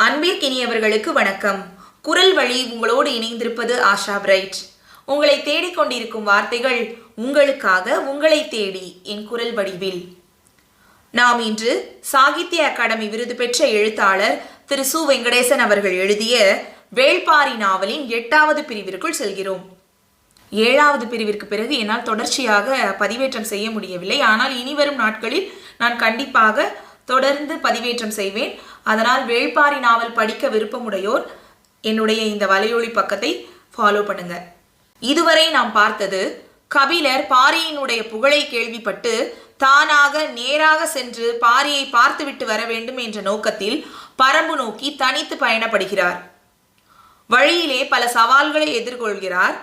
அன்பிற்கினியவர்களுக்கு வணக்கம். குரல் வழி உங்களோடு இணைந்திருப்பது ஆஷா பிரைட். உங்களை தேடிக்கொண்டிருக்கும் வார்த்தைகள் உங்களுக்காக, உங்களை தேடி என் குரல் வடிவில். நாம் இன்று சாகித்ய அகாடமி விருது பெற்ற எழுத்தாளர் திரு சு. வெங்கடேசன் அவர்கள் எழுதிய வேள்பாரி நாவலின் 8வது பிரிவிற்குள் செல்கிறோம். 7வது பிரிவிற்கு பிறகு என்னால் தொடர்ச்சியாக பதிவேற்றம் செய்ய முடியவில்லை. ஆனால் இனிவரும் நாட்களில் நான் கண்டிப்பாக தொடர்ந்து பதிவேற்றம் செய்வேன். அதனால் வேள்பாரி நாவல் படிக்க விருப்பமுடையோர் என்னுடைய இந்த வலையொலி பக்கத்தை ஃபாலோ பண்ணுங்க. இதுவரை நாம் பார்த்தது, கபிலர் பாரியினுடைய புகழை கேள்விப்பட்டு தானாக நேராக சென்று பாரியை பார்த்துவிட்டு வர வேண்டும் என்ற நோக்கத்தில் பரம்பு நோக்கி தனித்து பயணப்படுகிறார். வழியிலே பல சவால்களை எதிர்கொள்கிறார்.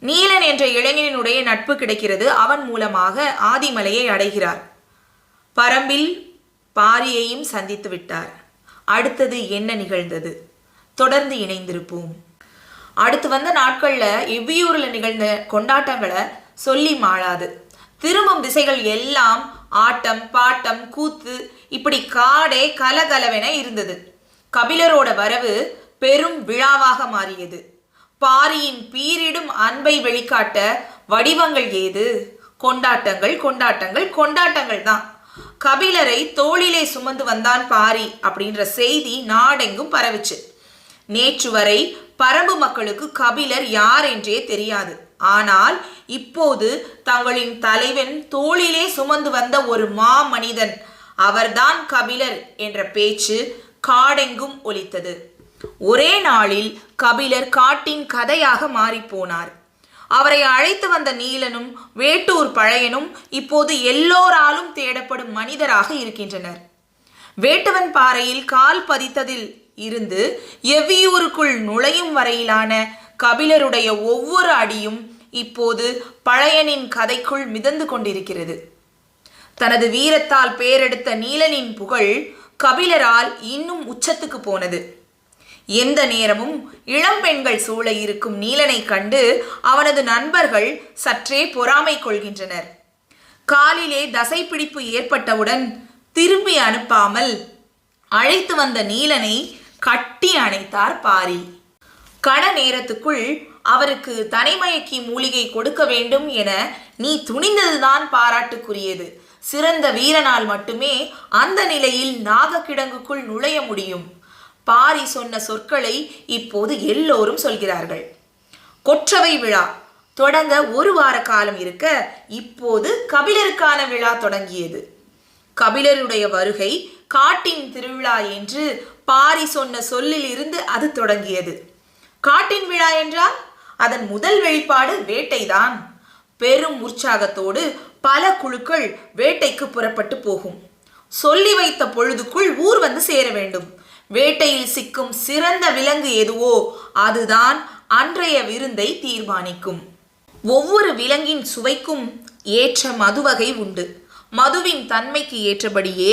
நீலன் என்ற இளைஞனுடைய நட்பு கிடைக்கிறது. அவன் மூலமாக ஆதிமலையை அடைகிறார். பரம்பில் பாரியையும் சந்தித்து விட்டார். அடுத்தது என்ன நிகழ்ந்தது? தொடர்ந்து இணைந்திருப்போம். அடுத்து வந்த நாட்கள்ல எவ்வியூரில் நிகழ்ந்த கொண்டாட்டங்களை சொல்லி மாளாது. திரும்பும் திசைகள் எல்லாம் ஆட்டம், பாட்டம், கூத்து, இப்படி காடே கலகலவென இருந்தது. கபிலரோட வரவு பெரும் விழாவாக மாறியது. பாரியின் பீரிடும் அன்பை வெளிக்காட்ட வடிவங்கள் ஏது? கொண்டாட்டங்கள், கொண்டாட்டங்கள், கொண்டாட்டங்கள் தான். கபிலரை தோளிலே சுமந்து வந்தான் பாரி அப்படின்ற செய்தி நாடெங்கும் பரவுச்சு. நேற்று வரை பரம்பு மக்களுக்கு கபிலர் யார் என்றே தெரியாது. ஆனால் இப்போது தங்களின் தலைவன் தோளிலே சுமந்து வந்த ஒரு மாமனிதன், அவர்தான் கபிலர் என்ற பேச்சு காடெங்கும் ஒலித்தது. ஒரே நாளில் கபிலர் காட்டின் கதையாக மாறிப்போனார். அவரை அழைத்து வந்த நீலனும் வேட்டூர் பழையனும் இப்போது எல்லோராலும் தேடப்படும் மனிதராக இருக்கின்றனர். வேட்டுவன் பாறையில் கால் பதித்ததில் இருந்து எவ்வியூருக்குள் நுழையும் வரையிலான கபிலருடைய ஒவ்வொரு அடியும் இப்போது பழையனின் கதைக்குள் மிதந்து கொண்டிருக்கிறது. தனது வீரத்தால் பேரெடுத்த நீலனின் புகழ் கபிலரால் இன்னும் உச்சத்துக்கு போனது. எந்த நேரமும் இளம் பெண்கள் சூழ இருக்கும் நீலனை கண்டு அவனது நண்பர்கள் சற்றே பொறாமை கொள்கின்றனர். காலிலே தசைப்பிடிப்பு ஏற்பட்டவுடன் திரும்பி அனுப்பாமல் அழைத்து வந்த நீலனை கட்டி அணைத்தார் பாரி. கண நேரத்துக்குள் அவருக்கு தனிமயக்கி மூலிகை கொடுக்க வேண்டும் என நீ துணிந்ததுதான் பாராட்டுக்குரியது. சிறந்த வீரனால் மட்டுமே அந்த நிலையில் நாகக்கிடங்குக்குள் நுழைய முடியும். பாரி சொன்ன சொற்களை இப்போது எல்லோரும் சொல்கிறார்கள். கொற்றவை விழா தொடங்க 1 வார காலம் இருக்க இப்போது கபிலருக்கான விழா தொடங்கியது. கபிலருடைய வருகை காட்டின் திருவிழா என்று பாரி சொன்ன சொல்லில் இருந்து அது தொடங்கியது. காட்டின் விழா என்றால் அதன் முதல் வெளிப்பாடு வேட்டைதான். பெரும் உற்சாகத்தோடு பல குழுக்கள் வேட்டைக்கு புறப்பட்டு போகும். சொல்லி வைத்த பொழுதுக்குள் ஊர் வந்து சேர வேண்டும். வேட்டையில் சிக்கும் சிறந்த விலங்கு எதுவோ அதுதான் அன்றைய விருந்தை தீர்மானிக்கும். ஒவ்வொரு விலங்கின் சுவைக்கும் ஏற்ற மதுவகை உண்டு. மதுவின் தன்மைக்கு ஏற்றபடியே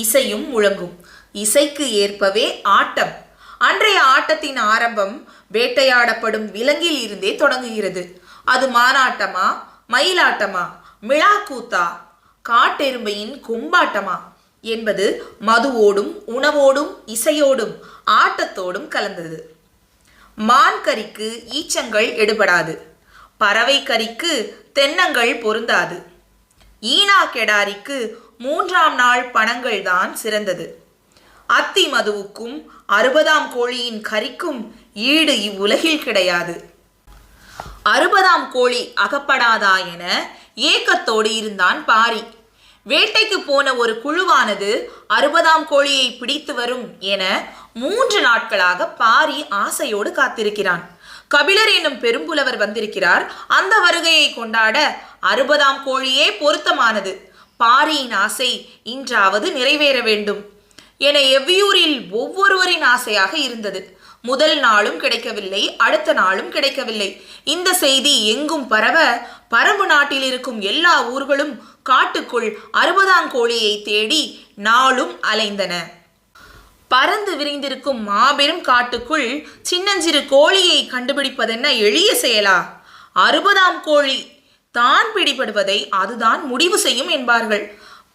இசையும் முழங்கும். இசைக்கு ஏற்பவே ஆட்டம். அன்றைய ஆட்டத்தின் ஆரம்பம் வேட்டையாடப்படும் விலங்கில் இருந்தே தொடங்குகிறது. அது மானாட்டமா, மயிலாட்டமா, மிளாக்கூத்தா, காட்டெரும்பையின் கொம்பாட்டமா என்பது மதுவோடும் உணவோடும் இசையோடும் ஆட்டத்தோடும் கலந்தது. மான் கறிக்கு ஈச்சங்கள் எடுபடாது. பறவை கறிக்கு தென்னங்கள் பொருந்தாது. ஈனா கெடாரிக்கு 3ஆம் நாள் பணங்கள் தான் சிறந்தது. அத்தி மதுவுக்கும் 60ஆம் கோழியின் கறிக்கும் ஈடு இவ்வுலகில் கிடையாது. 60ஆம் கோழி அகப்படாதா என ஏக்கத்தோடு இருந்தான் பாரி. வேட்டைக்கு போன ஒரு குழுவானது 60ஆம் கோழியை பிடித்து வரும் என 3 நாட்களாக பாரி ஆசையோடு காத்திருக்கிறான். கபிலர் என்னும் பெரும்புலவர் வந்திருக்கிறார். அந்த வருகையை கொண்டாட 60ஆம் கோழியே பொருத்தமானது. பாரியின் ஆசை இன்றாவது நிறைவேற வேண்டும் என எவ்வியூரில் ஒவ்வொருவரின் ஆசையாக இருந்தது. முதல் நாளும் கிடைக்கவில்லை, அடுத்த நாளும் கிடைக்கவில்லை. இந்த செய்தி எங்கும் பரவ பரம்பு நாட்டில் இருக்கும் எல்லா ஊர்களும் காட்டுக்குள் 60ஆம் கோழியை தேடி நாளும் அலைந்தன. பறந்து விரிந்திருக்கும் மாபெரும் காட்டுக்குள் சின்னஞ்சிறு கோழியை கண்டுபிடிப்பதென்ன எளிய செயலா? 60ஆம் கோழி தான் பிடிபடுவதை அதுதான் முடிவு செய்யும் என்பார்கள்.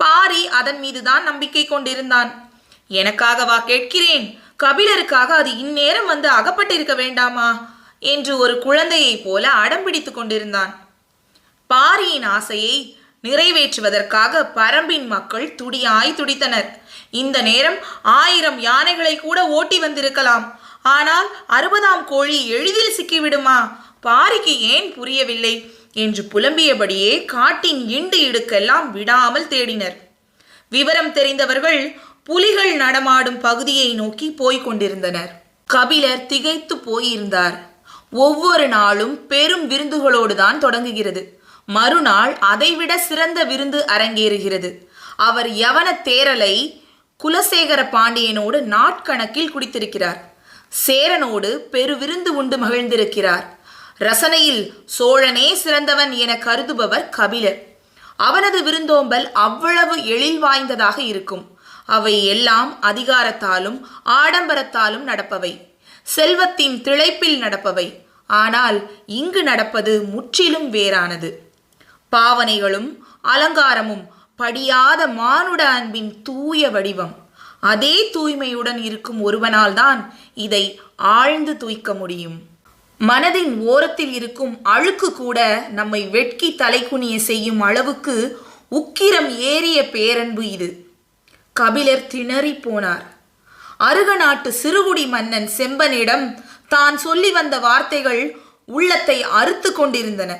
பாரி அதன் மீதுதான் நம்பிக்கை கொண்டிருந்தான். எனக்காகவா கேட்கிறேன்? கபிலருக்காக அது இந்நேரம் வந்து அகப்பட்டிருக்க வேண்டாமா என்று ஒரு குழந்தையைப் போல அடம்பிடித்து கொண்டிருந்தான். பாரியின் ஆசையை நிறைவேற்றுவதற்காக பரம்பின் மக்கள் துடியாய் துடித்தனர். இந்த நேரம் 1000 யானைகளை கூட ஓட்டி வந்திருக்கலாம். ஆனால் 60ஆம் கோழி எளிதில் சிக்கிவிடுமா? பாரிக்கு ஏன் புரியவில்லை என்று புலம்பியபடியே காட்டின் இண்டு இடுக்கெல்லாம் விடாமல் தேடினர். விவரம் தெரிந்தவர்கள் புலிகள் நடமாடும் பகுதியை நோக்கி போய்க் கொண்டிருந்தனர். கபிலர் திகைத்து போயிருந்தார். ஒவ்வொரு நாளும் பெரும் விருந்துகளோடுதான் தொடங்குகிறது. மறுநாள் அதைவிட சிறந்த விருந்து அரங்கேறுகிறது. அவர் யவன தேரலை குலசேகர பாண்டியனோடு நாட்கணக்கில் குடித்திருக்கிறார். சேரனோடு பெருவிருந்து உண்டு மகிழ்ந்திருக்கிறார். ரசனையில் சோழனே சிறந்தவன் என கருதுபவர் கபிலர். அவனது விருந்தோம்பல் அவ்வளவு எழில் வாய்ந்ததாக இருக்கும். அவை எல்லாம் அதிகாரத்தாலும் ஆடம்பரத்தாலும் நடப்பவை, செல்வத்தின் திளைப்பில் நடப்பவை. ஆனால் இங்கு நடப்பது முற்றிலும் வேறானது. பாவனைகளும் அலங்காரமும் படியாத மானுட அன்பின் தூய வடிவம். அதே தூய்மையுடன் இருக்கும் ஒருவனால் தான் இதை ஆழ்ந்து தூய்க்க முடியும். மனதின் ஓரத்தில் இருக்கும் அழுக்கு கூட நம்மை வெட்கி தலைகுனிய செய்யும் அளவுக்கு உக்கிரம் ஏறிய பேரன்பு இது. கபிலர் திணறி போனார். அருக நாட்டு சிறுகுடி மன்னன் செம்பனிடம் தான் சொல்லி வந்த வார்த்தைகள் உள்ளத்தை அறுத்து கொண்டிருந்தன.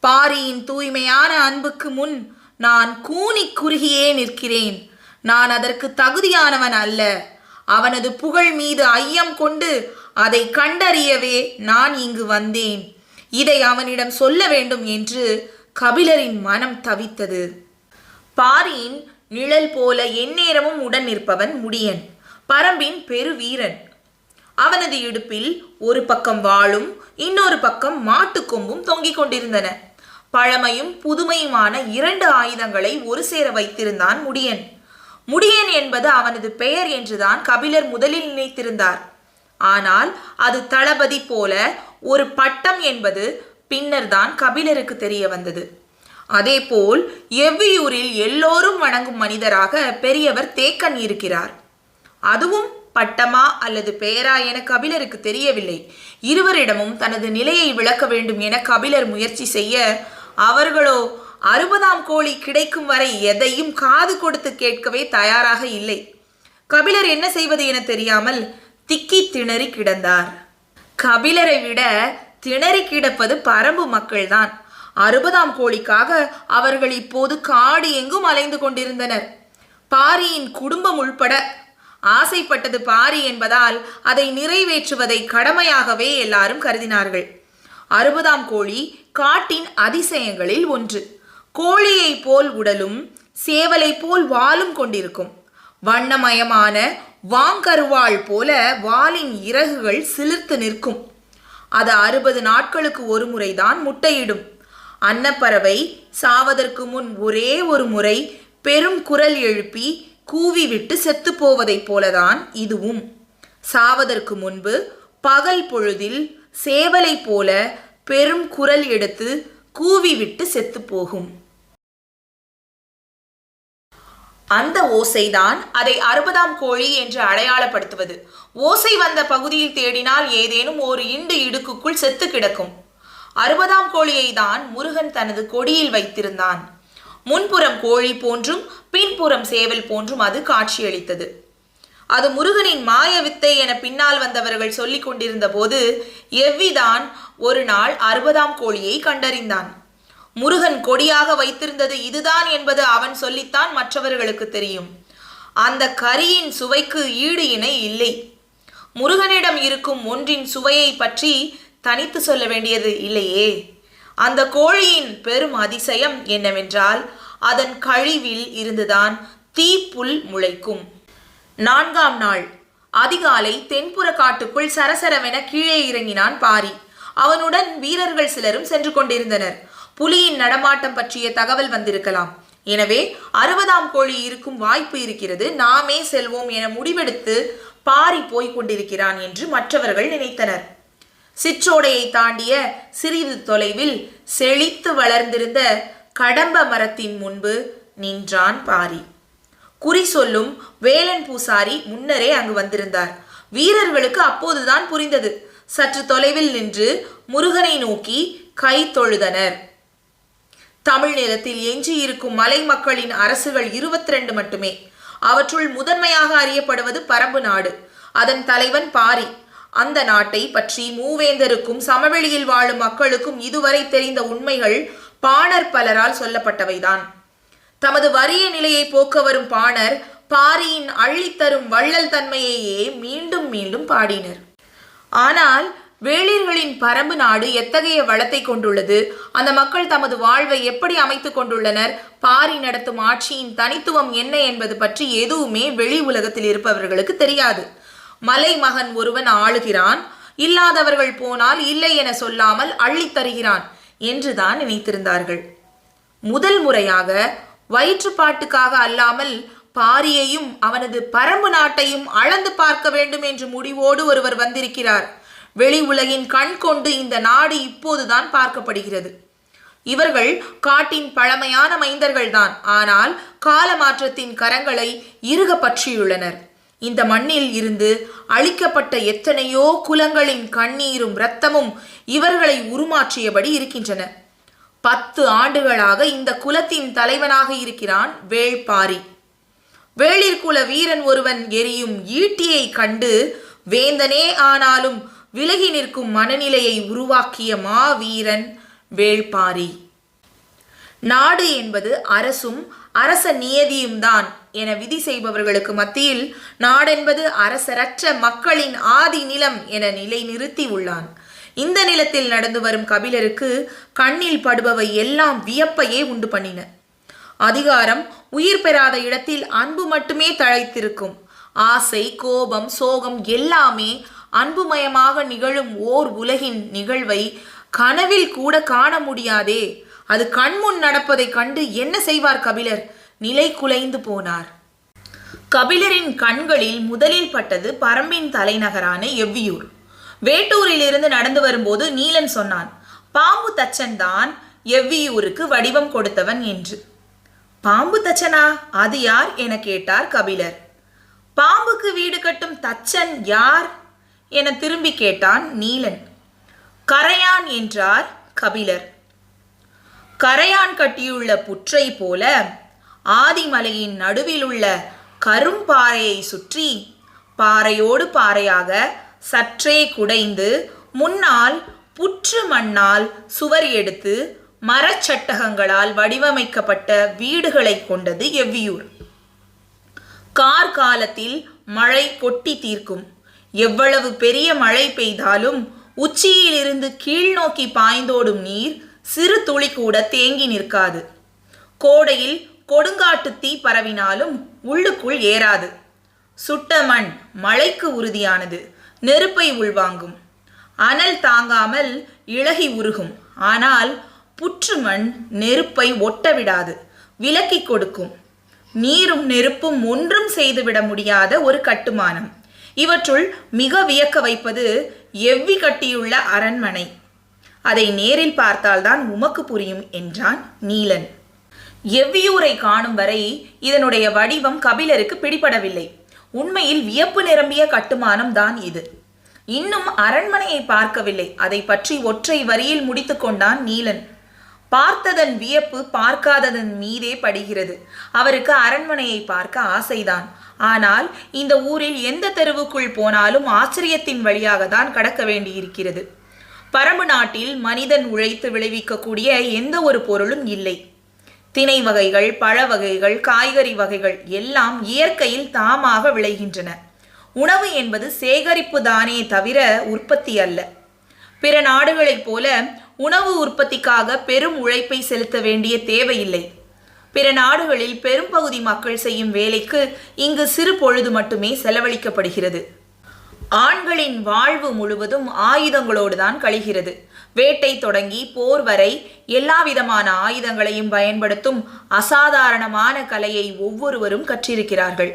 பாரியின் தூய்மையான அன்புக்கு முன் நான் கூனி குறுகியே நிற்கிறேன். நான் அதற்கு தகுதியானவன் அல்ல. அவனது புகழ் மீது ஐயம் கொண்டு அதை கண்டறியவே நான் இங்கு வந்தேன். இதை அவனிடம் சொல்ல வேண்டும் என்று கபிலரின் மனம் தவித்தது. பாரியின் நிழல் போல எந்நேரமும் உடன் நிற்பவன் முடியன், பரம்பின் பெருவீரன். அவனது இடுப்பில் ஒரு பக்கம் வாளும் இன்னொரு பக்கம் மாட்டுக்கொம்பும் தொங்கிக் கொண்டிருந்தன. பழமையும் புதுமையுமான 2 ஆயுதங்களை ஒரு சேர வைத்திருந்தான் முடியன். முடியன் என்பது அவனது பெயர் என்றுதான் கபிலர் முதலில் நினைத்திருந்தார். ஆனால் அது தளபதி போல ஒரு பட்டம் என்பது பின்னர் தான் கபிலருக்கு தெரிய வந்தது. அதேபோல் எவ்வியூரில் எல்லோரும் வணங்கும் மனிதராக பெரியவர் தேக்கன் இருக்கிறார். அதுவும் பட்டமா அல்லது பெயரா என கபிலருக்கு தெரியவில்லை. இருவரிடமும் தனது நிலையை விளக்க வேண்டும் என கபிலர் முயற்சி செய்ய, அவர்களோ 60ஆம் கோழி கிடைக்கும் வரை எதையும் காது கொடுத்து கேட்கவே தயாராக இல்லை. கபிலர் என்ன செய்வது என தெரியாமல் திக்கி திணறி கிடந்தார். கபிலரை விட திணறி கிடப்பது பரம்பு மக்கள்தான். 60ஆம் கோழிக்காக அவர்கள் இப்போது காடு எங்கும் அலைந்து கொண்டிருந்தனர். பாரியின் குடும்பம் உள்பட. ஆசைப்பட்டது பாரி என்பதால் அதை நிறைவேற்றுவதை கடமையாகவே எல்லாரும் கருதினார்கள். 60ஆம் கோழி காட்டின் அதிசயங்களில் ஒன்று. கோழியை போல் உடலும் சேவலை போல் வாலும் கொண்டிருக்கும். வண்ணமயமான வாங்கருவாள் போல வாலின் இறகுகள் சிலிர்த்து நிற்கும். அது 60 நாட்களுக்கு ஒரு முறைதான் முட்டையிடும். அன்னப்பறவை சாவதற்கு முன் ஒரே ஒரு முறை பெரும் குரல் எழுப்பி கூவிவிட்டு செத்து போவதைப் போலதான் இதுவும். சாவதற்கு முன்பு பகல் பொழுதில் சேவலை போல பெரும் குரல் எடுத்து கூவிவிட்டு செத்து போகும். அந்த ஓசைதான் அதை 60ஆம் கோழி என்று அடையாளப்படுத்துவது. ஓசை வந்த பகுதியில் தேடினால் ஏதேனும் ஒரு இண்டு இடுக்குக்குள் செத்து கிடக்கும். 60ஆம் கோழியை தான் முருகன் தனது கொடியில் வைத்திருந்தான். முன்புறம் கோழி போன்றும் பின்புறம் சேவல் போன்றும் அது காட்சியளித்தது. அது முருகனின் மாய வித்தை என பின்னால் வந்தவர்கள் சொல்லிக் கொண்டிருந்த போது எவ்விதான் ஒரு நாள் 60ஆம் கோழியை கண்டறிந்தான். முருகன் கொடியாக வைத்திருந்தது இதுதான் என்பது அவன் சொல்லித்தான் மற்றவர்களுக்கு தெரியும். அந்த கரியின் சுவைக்கு ஈடு இணை இல்லை. முருகனிடம் இருக்கும் ஒன்றின் சுவையை பற்றி தனித்து சொல்ல வேண்டியது இல்லையே. அந்த கோழியின் பெரும் அதிசயம் என்னவென்றால் அதன் கழிவில் இருந்துதான் தீப்புல் முளைக்கும். 4ஆம் நாள் அதிகாலை தென்புற காட்டுக்குள் சரசரவென கீழே இறங்கினான் பாரி. அவனுடன் வீரர்கள் சிலரும் சென்று கொண்டிருந்தனர். புலியின் நடமாட்டம் பற்றிய தகவல் வந்திருக்கலாம். எனவே 60ஆம் கோழி இருக்கும் வாய்ப்பு இருக்கிறது, நாமே செல்வோம் என முடிவெடுத்து பாரி போய்க் கொண்டிருக்கிறான் என்று மற்றவர்கள் நினைத்தனர். சிற்றோடையை தாண்டிய சிறிது தொலைவில் செழித்து வளர்ந்திருந்த கடம்ப மரத்தின் முன்பு நின்றான் பாரி. குறி சொல்லும் வேலன் பூசாரி முன்னரே அங்கு வந்திருந்தார். வீரர்களுக்கு அப்போதுதான் புரிந்தது. சற்று தொலைவில் நின்று முருகனை நோக்கி கை தொழுதனர். தமிழ் நிலத்தில் எஞ்சியிருக்கும் மலை மக்களின் அரசுகள் 22 மட்டுமே. அவற்றுள் முதன்மையாக அறியப்படுவது பரம்பு நாடு. அதன் தலைவன் பாரி. அந்த நாட்டை பற்றி மூவேந்தருக்கும் சமவெளியில் வாழும் மக்களுக்கும் இதுவரை தெரிந்த உண்மைகள் பாணர் பலரால் சொல்லப்பட்டவைதான். தமது வறிய நிலையை போக்க வரும் பாணர் பாரியின் அள்ளித்தரும் வள்ளல் தன்மையையே மீண்டும் மீண்டும் பாடினர். ஆனால் வேளிர்களின் பரம்பு நாடு எத்தகைய வளத்தை கொண்டுள்ளது, அந்த மக்கள் தமது வாழ்வை எப்படி அமைத்துக் கொண்டுள்ளனர், பாரி நடத்தும் ஆட்சியின் தனித்துவம் என்ன என்பது பற்றி எதுவுமே வெளி உலகத்தில் இருப்பவர்களுக்கு தெரியாது. மலை மகன் ஒருவன் ஆளுகிறான், இல்லாதவர்கள் போனால் இல்லை என சொல்லாமல் அள்ளித் தருகிறான் என்றுதான் நினைத்திருந்தார்கள். முதல் முறையாக வயிற்றுப்பாட்டுக்காக அல்லாமல் பாரியையும் அவனது பரம்பு நாட்டையும் அளந்து பார்க்க வேண்டும் என்று முடிவோடு ஒருவர் வந்திருக்கிறார். வெளி உலகின் கண் கொண்டு இந்த நாடு இப்போதுதான் பார்க்கப்படுகிறது. இவர்கள் காட்டின் பழமையான மைந்தர்கள்தான். ஆனால் கால மாற்றத்தின் கரங்களை இறுக பற்றியுள்ளனர். இந்த மண்ணில் இருந்து அழிக்கப்பட்ட எத்தனையோ குலங்களின் கண்ணீரும் இரத்தமும் இவர்களை உருமாற்றியபடி இருக்கின்றன. 10 ஆண்டுகளாக இந்த குலத்தின் தலைவனாக இருக்கிறான் வேள்பாரி. வேளிர்குல வீரன் ஒருவன் எரியும் ஈட்டியை கண்டு வேந்தனே ஆனாலும் விலகி நிற்கும் மனநிலையை உருவாக்கிய மாவீரன் வேள்பாரி. நாடு என்பது அரசும் அரச நியதியும் தான் என விதி செய்பவர்களுக்கு மத்தியில் நாடென்பது அரசரற்ற மக்களின் ஆதி நிலம் என நிலை நிறுத்தி உள்ளான். இந்த நிலத்தில் நடந்து வரும் கபிலருக்கு கண்ணில் படுபவை எல்லாம் வியப்பையே உண்டு பண்ணின. அதிகாரம் உயிர் பெறாத இடத்தில் அன்பு மட்டுமே தழைத்திருக்கும். ஆசை, கோபம், சோகம் எல்லாமே அன்புமயமாக நிகழும் ஓர் உலகின் நிகழ்வை கனவில் கூட காண முடியாதே. அது கண்முன் நடப்பதை கண்டு என்ன செய்வார் கபிலர்? நிலை குலைந்து போனார். கபிலரின் கண்களில் முதலில் பட்டது பரம்பின் தலைநகரான எவ்வியூர். வேட்டூரிலிருந்து நடந்து வரும்போது நீலன் சொன்னான், பாம்பு தச்சன் தான் எவ்வியூருக்கு வடிவம் கொடுத்தவன் என்று. பாம்பு தச்சனா? அது யார் என கேட்டார் கபிலர். பாம்புக்கு வீடு கட்டும் தச்சன் யார் என திரும்பி கேட்டான் நீலன். கரையான் என்றார் கபிலர். கரையான் கட்டியுள்ள புற்றை போல ஆதிமலையின் நடுவில் உள்ள கரும்பாறையை சுற்றி பாறையோடு பாறையாக சற்றே குடைந்து முன்னால் புற்று மண்ணால் சுவர் எடுத்து மரச்சட்டகங்களால் வடிவமைக்கப்பட்ட வீடுகளை கொண்டது எவ்வியூர். கார்காலத்தில் மழை கொட்டி தீர்க்கும். எவ்வளவு பெரிய மழை பெய்தாலும் உச்சியிலிருந்து கீழ் நோக்கி பாய்ந்தோடும் நீர் சிறு துளி கூட தேங்கி நிற்காது. கோடையில் கொடுங்காட்டு தீ பரவினாலும் உள்ளுக்குள் ஏறாது. சுட்ட மண் மழைக்கு உறுதியானது, நெருப்பை உள்வாங்கும். அனல் தாங்காமல் இளகி உருகும். ஆனால் புற்று மண் நெருப்பை ஒட்டவிடாது, விலக்கி கொடுக்கும். நீரும் நெருப்பும் ஒன்றும் செய்துவிட முடியாத ஒரு கட்டுமானம். இவற்றுள் மிக வியக்க வைப்பது எவ்வி கட்டியுள்ள அரண்மனை. அதை நேரில் பார்த்தால்தான் உமக்கு புரியும் என்றான் நீலன். எவ்வியூரை காணும் வரை இதனுடைய வடிவம் கபிலருக்கு பிடிபடவில்லை. உண்மையில் வியப்பு நிரம்பிய கட்டுமானம் தான் இது. இன்னும் அரண்மனையை பார்க்கவில்லை. அதை பற்றி ஒற்றை வரியில் முடித்து கொண்டான் நீலன். பார்த்ததன் வியப்பு பார்க்காததன் மீதே படுகிறது. அவருக்கு அரண்மனையை பார்க்க ஆசைதான். ஆனால் இந்த ஊரில் எந்த தெருவுக்குள் போனாலும் ஆச்சரியத்தின் வழியாக தான் கடக்க வேண்டியிருக்கிறது. பரம்பு நாட்டில் மனிதன் உழைத்து விளைவிக்கக்கூடிய எந்த ஒரு பொருளும் இல்லை. திணை வகைகள், பழ வகைகள், காய்கறி வகைகள் எல்லாம் இயற்கையில் தாமாக விளைகின்றன. உணவு என்பது சேகரிப்பு தானே தவிர உற்பத்தி அல்ல. பிற நாடுகளைப் போல உணவு உற்பத்திக்காக பெரும் உழைப்பை செலுத்த வேண்டிய தேவையில்லை. பிற நாடுகளில் பெரும்பகுதி மக்கள் செய்யும் வேலைக்கு இங்கு சிறு பொழுது மட்டுமே செலவழிக்கப்படுகிறது. ஆண்களின் வாழ்வு முழுவதும் ஆயுதங்களோடு தான் கழிகிறது. வேட்டை தொடங்கி போர் வரை எல்லா விதமான ஆயுதங்களையும் பயன்படுத்தும் அசாதாரணமான கலையை ஒவ்வொருவரும் கற்றிருக்கிறார்கள்.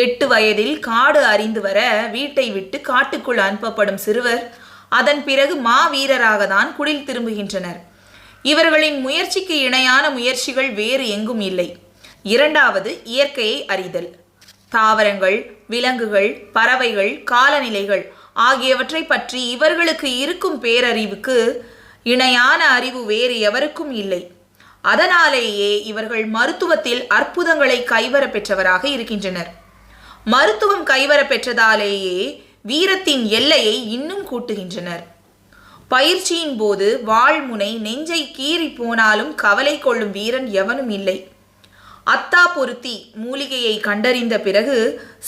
8 வயதில் காடு அறிந்து வர வீட்டை விட்டு காட்டுக்குள் அனுப்பப்படும் சிறுவர் அதன் பிறகு மாவீரராக தான் குடில் திரும்புகின்றனர். இவர்களின் முயற்சிக்கு இணையான முயற்சிகள் வேறு எங்கும் இல்லை. இரண்டாவது இயற்கையை அறிதல். தாவரங்கள், விலங்குகள், பறவைகள், காலநிலைகள் ஆகியவற்றை பற்றி இவர்களுக்கு இருக்கும் பேரறிவுக்கு இணையான அறிவு வேறு எவருக்கும் இல்லை. அதனாலேயே இவர்கள் மருத்துவத்தில் அற்புதங்களை கைவர பெற்றவராக இருக்கின்றனர். மருத்துவம் கைவர பெற்றதாலேயே வீரத்தின் எல்லையை இன்னும் கூட்டுகின்றனர். பயிற்சியின் போது வாழ்முனை நெஞ்சை கீறி போனாலும் கவலை கொள்ளும் வீரன் எவனும் இல்லை. அத்தா பொருத்தி மூலிகையை கண்டறிந்த பிறகு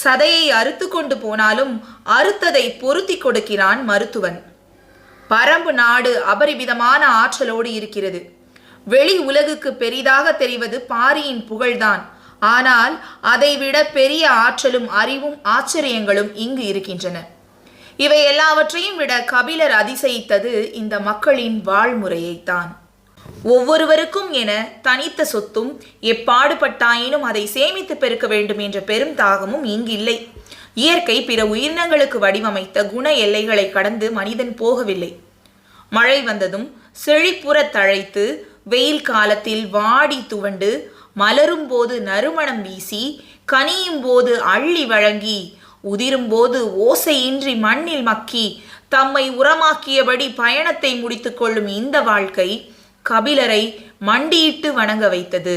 சதையை அறுத்து கொண்டு போனாலும் அறுத்ததை பொருத்தி கொடுக்கிறான் மருத்துவன். பரம்பு நாடு அபரிமிதமான ஆற்றலோடு இருக்கிறது. வெளி உலகுக்கு பெரிதாக தெரிவது பாரியின் புகழ்தான். ஆனால் அதைவிட பெரிய ஆற்றலும் அறிவும் ஆச்சரியங்களும் இங்கு இருக்கின்றன. இவை எல்லாவற்றையும் விட கபிலர் அதிசயித்தது இந்த மக்களின் வாழ்முறையைத்தான். ஒவ்வொருவருக்கும் என தனித்த சொத்தும் எப்பாடுபட்டாயினும் அதை சேமித்து பெருக்க வேண்டும் என்ற பெரும் தாகமும் இங்கு இல்லை. இயற்கை பிற உயிரினங்களுக்கு வடிவமைத்த குண எல்லைகளை கடந்து மனிதன் போகவில்லை. மழை வந்ததும் செழிப்புற தழைத்து, வெயில் காலத்தில் வாடி துவண்டு, மலரும் போது நறுமணம் வீசி, கனியும் போது அள்ளி வழங்கி, உதிரும் போது ஓசையின்றி மண்ணில் மக்கி தம்மை உரமாக்கியபடி பயணத்தை முடித்து கொள்ளும் இந்த வாழ்க்கை கபிலரை மண்டியிட்டு வணங்க வைத்தது.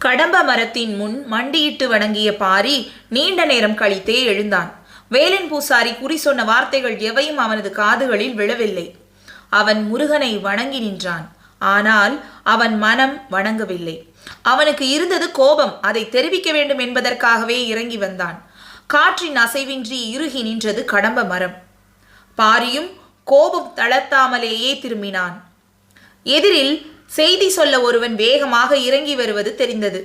கடம்ப மரத்தின் முன் மண்டியிட்டு வணங்கிய பாரி நீண்ட நேரம் கழித்தே எழுந்தான். வேலன் பூசாரி குறி சொன்ன வார்த்தைகள் எவையும் அவனது காதுகளில் விழவில்லை. அவன் முருகனை வணங்கி நின்றான். ஆனால் அவன் மனம் வணங்கவில்லை. அவனுக்கு இருந்தது கோபம். அதை தெரிவிக்க வேண்டும் என்பதற்காகவே இறங்கி வந்தான். காற்றின் அசைவின்றி இறுகி நின்றது கடம்ப மரம். பாரியும் கோபம் தளர்த்தாமலேயே திரும்பினான். எதிரில் செய்தி சொல்ல ஒருவன் வேகமாக இறங்கி வருவது தெரிந்தது.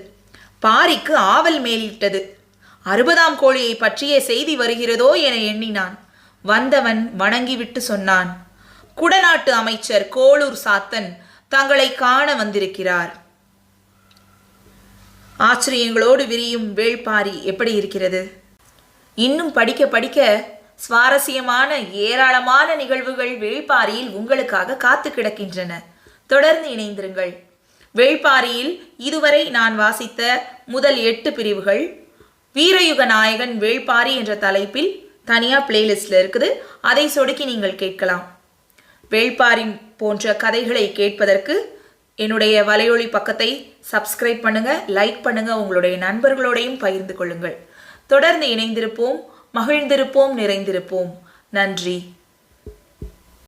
பாரிக்கு ஆவல் மேலிட்டது. 60ஆம் கோழியை பற்றிய செய்தி வருகிறதோ என எண்ணினான். வந்தவன் வணங்கிவிட்டு சொன்னான், குடநாட்டு அமைச்சர் கோளூர் சாத்தன் தங்களை காண வந்திருக்கிறார். ஆச்சரியங்களோடு விரியும் வேள்பாரி எப்படி இருக்கிறது? இன்னும் படிக்க படிக்க சுவாரஸ்யமான ஏராளமான நிகழ்வுகள் வேள்பாரியில் உங்களுக்காக காத்து கிடக்கின்றன. தொடர்ந்து இணைந்திருங்கள். வேள்பாரியில் இதுவரை நான் வாசித்த முதல் 8 பிரிவுகள் வீரயுக நாயகன் வேள்பாரி என்ற தலைப்பில் தனியாக பிளேலிஸ்டில் இருக்குது. அதை சொடுக்கி நீங்கள் கேட்கலாம். வேள்பாரி போன்ற கதைகளை கேட்பதற்கு என்னுடைய வலையொலி பக்கத்தை சப்ஸ்கிரைப் பண்ணுங்க, லைக் பண்ணுங்க, உங்களுடைய நண்பர்களோடையும் பகிர்ந்து கொள்ளுங்கள். தொடர்ந்து இணைந்திருப்போம், மகிழ்ந்திருப்போம், நிறைந்திருப்போம். நன்றி.